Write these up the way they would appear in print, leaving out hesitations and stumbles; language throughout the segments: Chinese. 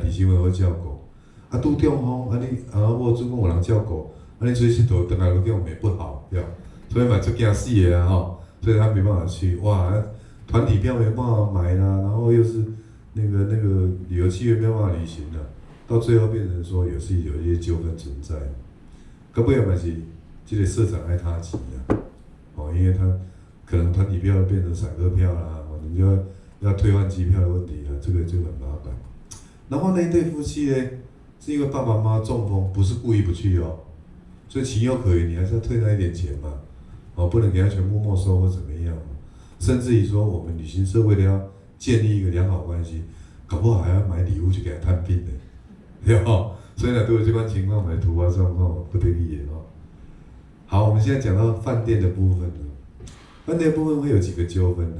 徛伫身边好照顾。啊，拄中风，啊你某主讲有人照顾，啊你出去佗倒来落去我们也不好，对吧？所以嘛，就惊死的啊吼，所以他没办法去。哇，团体票没办法买啦，然后又是那个旅游契约没办法履行了，到最后变成说有一些纠纷存在。到尾嘛是这个社长爱他钱啊，哦，因为他可能团体票变成散客票啦，你就要退换机票的问题了，这个就很麻烦。然后那一对夫妻呢，是因为爸爸妈妈中风，不是故意不去哦，所以情有可原，你还是要退他一点钱嘛，哦，不能给他全部没收或怎么样，甚至于说我们旅行社为了要建立一个良好关系，搞不好还要买礼物去给他探病呢，对吧？所以呢，对于这款情况，我们的突发状况不得已哦。好，我们现在讲到饭店的部分了，饭店的部分会有几个纠纷的。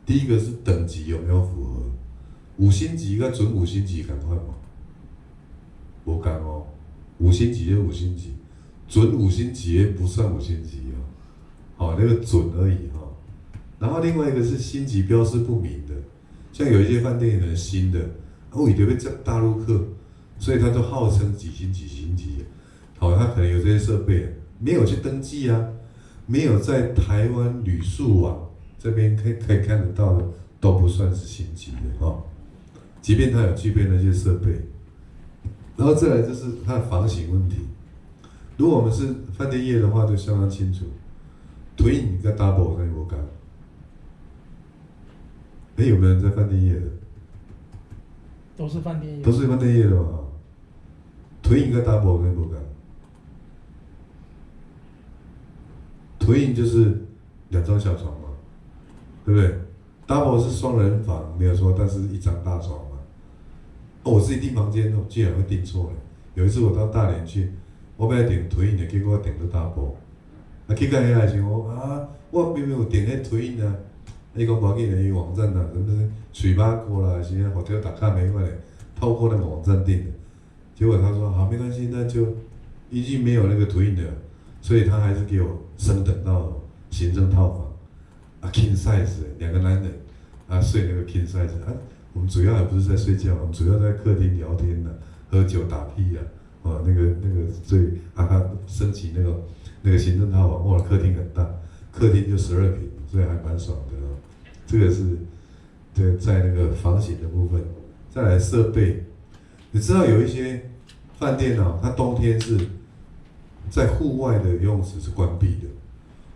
第一个是等级有没有符合，5星级跟准5星级赶快嘛，无共哦，5星级就5星级，准5星级不算5星级哦，好，那个准而已哈。然后另外一个是星级标示不明的，像有一些饭店可能新的，为着要接大陆客，所以他就号称几星几星级，好，他可能有这些设备，没有去登记啊，没有在台湾旅宿网这边可以看得到的，都不算是星级的哈。即便他有具备那些设备，然后再来就是它的房型问题。如果我们是饭店业的话，就相当清楚，Twin 跟 Double 跟有讲。有没有人在饭店业的？都是饭店业。都是饭店业的嘛？Twin 跟 Double 跟有讲。Twin 就是2张小床嘛，对不对 ？Double 是双人房，没有错，但是1张大床嘛。哦，我自己订房间哦，居然会订错了。有一次我到大连去，我本来订 Twin 的，结果我订到 Double。啊，去到遐来想我明明有订迄 Twin 啊，伊讲无要紧的，伊网站啊，什么水吧锅啦，什么 hotel.com 没关系，透过那个网站订的。结果他说好，没关系，那就已经没有那个 Twin 的，所以他还是给我升等到行政套房，啊 King size 2个男人啊睡那个 King size 啊，我们主要还不是在睡觉，我们主要在客厅聊天呢、喝酒打屁呀、那个所以升级那个行政套房，哇，客厅很大，客厅就12平，所以还蛮爽的哦。这个是在那个房型的部分，再来设备，你知道有一些饭店哦，它冬天是在户外的游泳池是关闭的，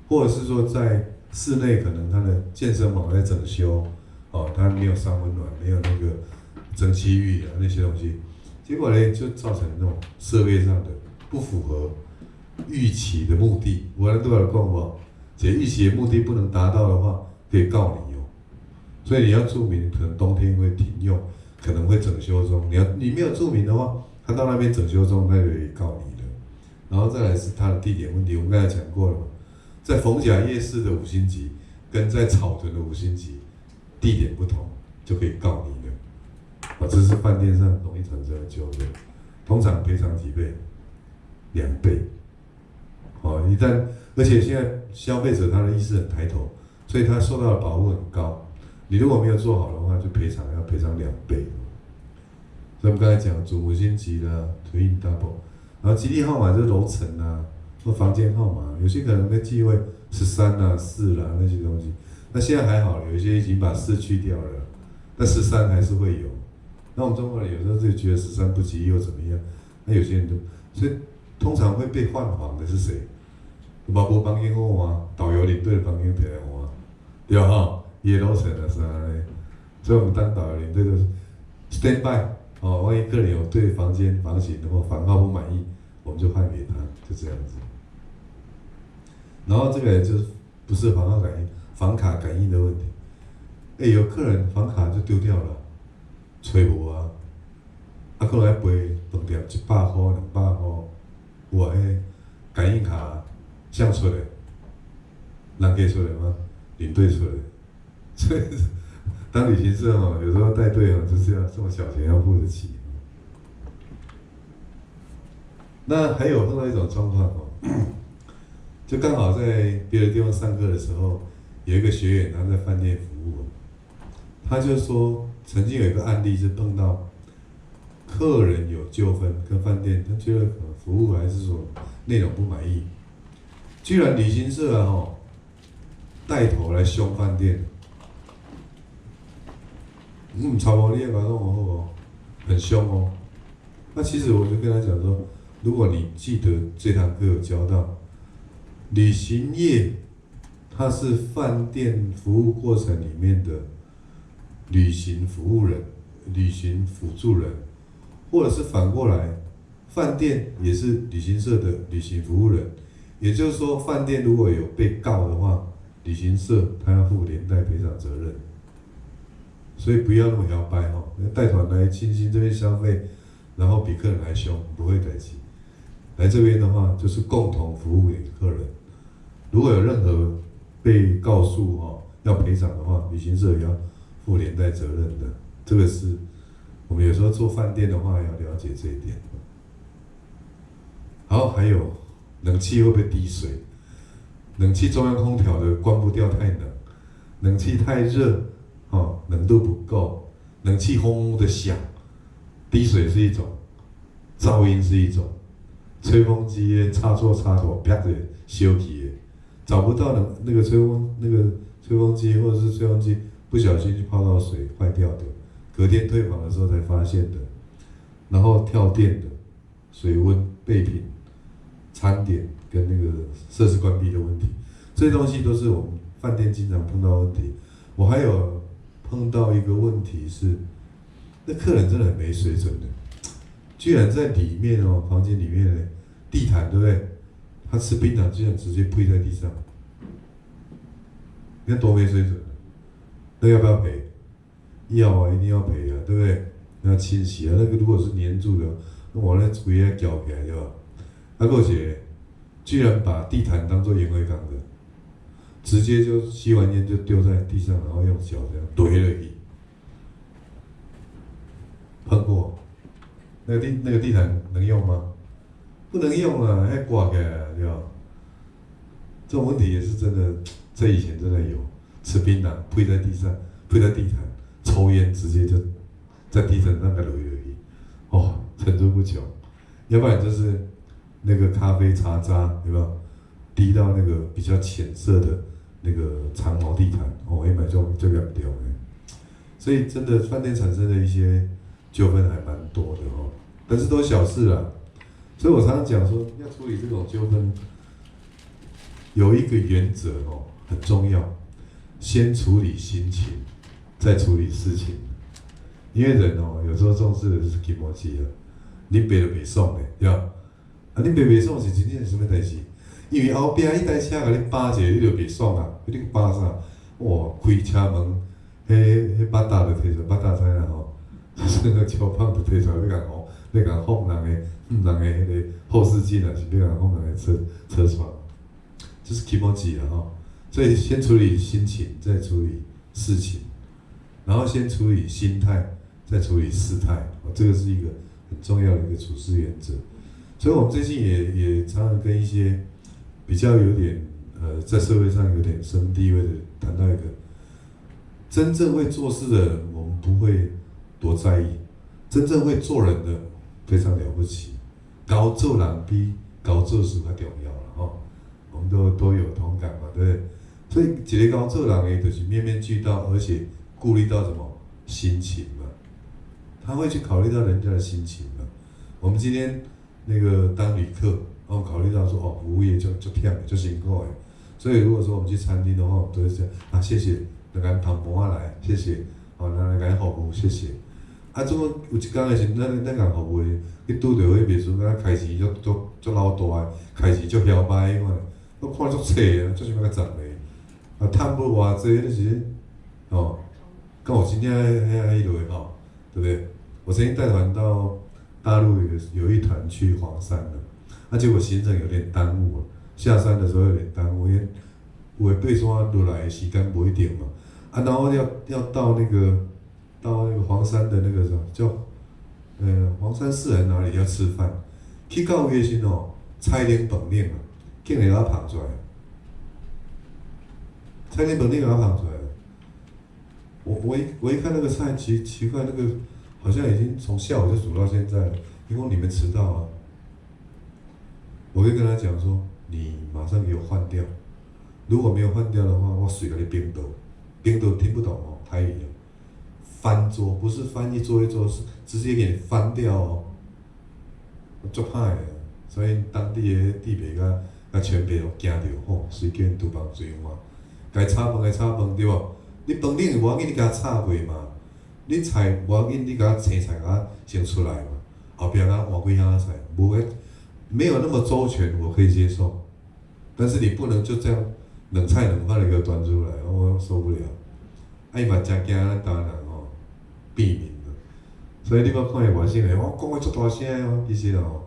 或者是说在室内可能它的健身房在整修，哦，它没有上温暖，没有那个蒸汽浴啊那些东西，结果呢就造成那种设备上的不符合预期的目的。我人都有讲过，这预期的目的不能达到的话，可以告你哦。所以你要注明，可能冬天会停用，可能会整修中。你没有注明的话，他到那边整修中，他就可以告你的。然后再来是它的地点问题，我们刚才讲过了嘛，在逢甲夜市的5星级跟在草屯的5星级地点不同，就可以告你的。这是饭店上容易产生的纠纷，通常赔偿几倍？2倍。一旦而且现在消费者他的意识很抬头，所以他受到的保护很高。你如果没有做好的话，就要赔偿2倍。所以我们刚才讲主5星级的 Twin Double。然后基地号码就是楼层啊，或房间号码，有些可能在忌讳13啊、4啦那些东西。那现在还好，有一些已经把4去掉了，但13还是会有。那我们中国人有时候就觉得13不吉又怎么样？那有些人所以通常会被换房的是谁？包括房间号码、导游领队的房间陪来换，对吧？哈，也楼层啊啥的。所以我们当导游领队都是 stand by。万一客人有对房型或房号不满意，我们就换给他，就这样子。然后这个就是不是房号感应、房卡感应的问题。有客人房卡就丢掉了，找无啊，可能要赔饭店100块、200块，有啊，感应卡谁出的？人家出的吗？领队出的，所以。当旅行社有时候带队就是要这么小钱要付得起。那还有碰到一种状况就刚好在别的地方上课的时候，有一个学员他在饭店服务，他就说曾经有一个案例是碰到客人有纠纷跟饭店，他觉得可能服务还是说内容不满意，居然旅行社啊带头来凶饭店，超模你也搞弄好哦，很凶哦。那其实我就跟他讲说，如果你记得这堂课有教到，旅行业它是饭店服务过程里面的旅行服务人、旅行辅助人，或者是反过来，饭店也是旅行社的旅行服务人。也就是说，饭店如果有被告的话，旅行社他要负连带赔偿责任。所以不要那么摇摆哈，带团来清新这边消费，然后比客人还凶，不会得起。来这边的话，就是共同服务给客人。如果有任何被告诉要赔偿的话，旅行社也要负连带责任的。这个是我们有时候做饭店的话要了解这一点。好，还有冷气会不会滴水？冷气中央空调的关不掉太冷，冷气太热，冷度不够，冷气轰轰的响，滴水是一种，噪音是一种，吹风机插错插头，啪的烧起的，找不到那个吹风机或者是吹风机不小心去泡到水坏掉的，隔天退房的时候才发现的，然后跳电的，水温备品、餐点跟那个设施关闭的问题，这些东西都是我们饭店经常碰到的问题。我还有碰到一个问题是，那客人真的很没水准的，居然在里面房间里面呢，地毯对不对？他吃槟榔居然直接铺在地上，你看多没水准啊！那要不要赔？要啊，一定要赔啊，对不对？要清洗啊，那个如果是粘住的，那我那规个搅起来对吧？还有一个，居然把地毯当做烟灰缸的，直接就吸完烟就丢在地上，然后用脚这样怼了一，碰过。那个地毯能用吗？不能用啊，还挂起来对吧？这种问题也是真的，在以前真的有，吃槟榔铺在地上，铺在地毯，抽烟直接就在地毯上面揉而已，层出不穷。要不然就是那个咖啡茶渣有没有滴到那个比较浅色的那个长毛地毯，一买就掉的。所以真的饭店产生的一些纠纷还蛮多的但是都是小事啦。所以我常常讲说，要处理这种纠纷，有一个原则很重要，先处理心情，再处理事情。因为人有时候重视的是気持ち啊，你白就袂爽的，对吧？你白袂爽是真正是什么代志？因为后壁迄台车甲你扒者，你就袂爽啊！你扒啥？哇，开车门，迄巴达就摕出，巴达知影就是那个胶棒就摕出来，要甲放人的迄个后视镜啊，是要甲放人的车窗，就是気持ち啊所以先处理心情，再处理事情，然后先处理心态，再处理事态，这个是一个很重要的一个处事原则。所以我们最近也常常跟一些比较有点在社会上有点身份地位的谈到一个，真正会做事的人，我们不会多在意；真正会做人的非常了不起。高做人比高做事还重要了我们都有同感嘛，对不对？所以一个高做人的，就是面面俱到，而且顾虑到什么心情嘛，他会去考虑到人家的心情嘛。我们今天那个当旅客，然后考虑到说服务业就忝的，就辛苦的，所以如果说我们去餐厅的话，我们都会讲谢谢，来咱汤盘仔来，谢谢，来咱服务，谢谢。怎么有一天的时，咱共服务的，去拄着迄秘书，开始足老大的，开始足嚣摆款，我看足册啊，足想要甲赞的，赚不偌济，那是敢有真正迄落的对不对？我曾经带团到大陆有一团去黄山了，结果行程有点耽误了，下山的时候有点耽误，因为有的爬山落来的时间不一定嘛，然后要到那个黄山的那个什么叫黄山市还哪里要吃饭，去到的时候菜冷饭冷啊，竟然给它捧出来，菜冷饭冷给它捧出来了。我一看那个菜奇怪，那个好像已经从下午就数到现在了，因为你们迟到啊。我会跟他讲说，你马上给我换掉，如果没有换掉的话，我水给你冰斗，冰斗听不懂哦，台语哦，翻桌不是翻一桌一桌，是直接给你翻掉哦，足歹的，所以当地的地陪甲前辈都惊着吼，随便厨房随换，该炒饭该炒饭对无？你饭顶无要紧，你甲炒过嘛，你菜无要紧，你甲青菜甲先出来嘛，后壁甲换几样菜，无个。没有那么周全，我可以接受，但是你不能就这样冷菜冷饭的给我端出来，我受不了。哎嘛，真惊咱台湾人吼，避免的。所以你要看外省人，我讲话足大声哦，其实哦，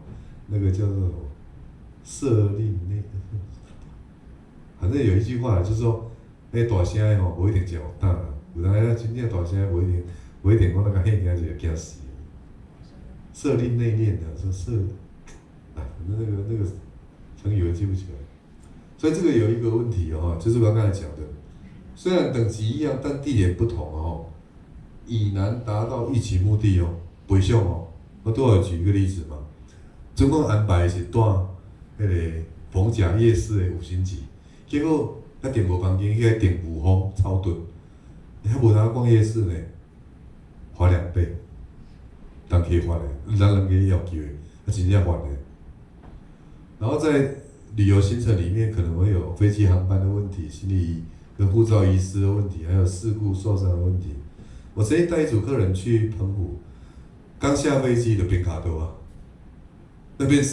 那个叫做色令内，反正有一句话就是说，那大声的吼，无一定真有胆啦，有当真正大声无一定讲那个嘿惊就惊死。色令内敛的，说色。那个成语我记不起来，所以这个有一个问题哦，就是我刚才讲的，虽然等级一样，但地点不同哦，以难达到预期目的哦，不像哦，我都有举一个例子嘛，总共安排是住迄个逢甲夜市的5星级，结果那订无房间，去个订五峰超顿，还无通逛夜市呢，花2倍，人可以发的，人可以要求的，真正发的。然后在旅游行程里面可能会有飞机航班的问题、行李跟护照遗失的问题，还有事故受伤的问题。我曾经带一组客人去澎湖，刚下飞机的边卡多啊，那边